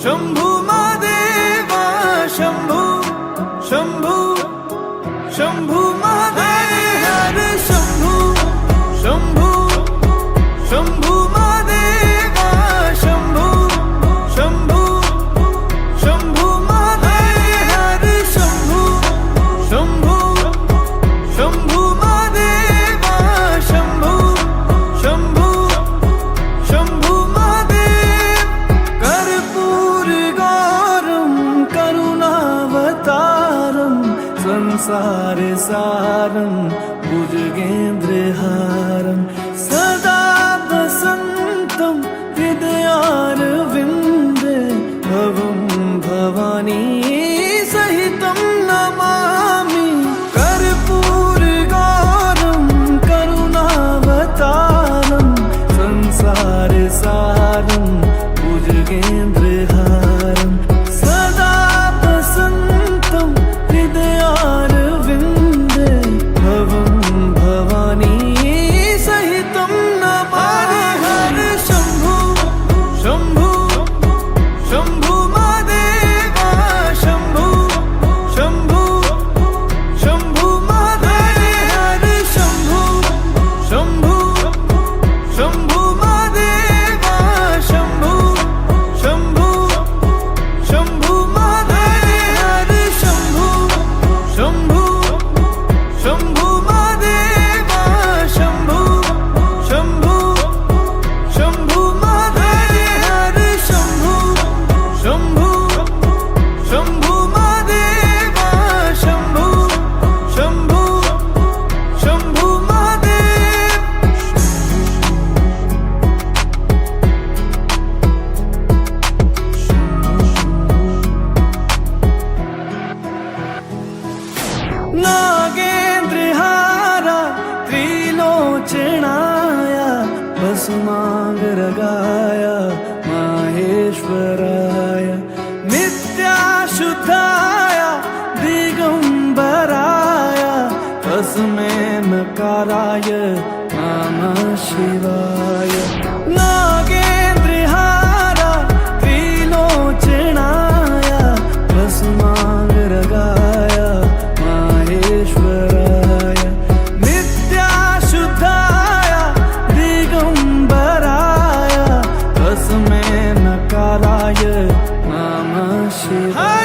शंभू महादेवा शंभू शंभू शंभू महादेव शंभू शंभू शंभू महादेवा शंभू शंभू शंभू महादेव शंभू शंभू शंभू महादेवा शंभू शंभू शंभू महादेव कर्पूर गौरम करुणावतारम संसार सारम भुजगेन्द्रहारम सदा वसन्तं हृदयारविन्दे भवं भवानी सहितं नमामि कर्पूर गौरम करुणावतारम संसार सारम भुजगेन्द्रहारम सदा वसन्तं हृदयारविन्दे भवं भवानी सहितं नमामि शंभू शंभू शंभू महादेवा शंभू शंभू शंभू महादेव शंभू शंभू शंभू महादेवा शंभू शंभू शंभू महादेव शंभू शंभू शंभू महादेवा शंभू शंभू शंभू महादेव शंभू शंभू शंभू महादेवा शंभू शंभू शंभू महादेव नागेन्द्रहारा त्रिलोचनाय भस्मांगरगाय माहेश्वराय नित्याशुद्धाय दिगंबराय तस्मै नकाराय नमः शिवाय नागेन्द्रहारा त्रिलोचनाय भस्मांगरगाय माहेश्वराय नित्याशुद्धाय दिगंबराय तस्मै नकाराय नमः शिवाय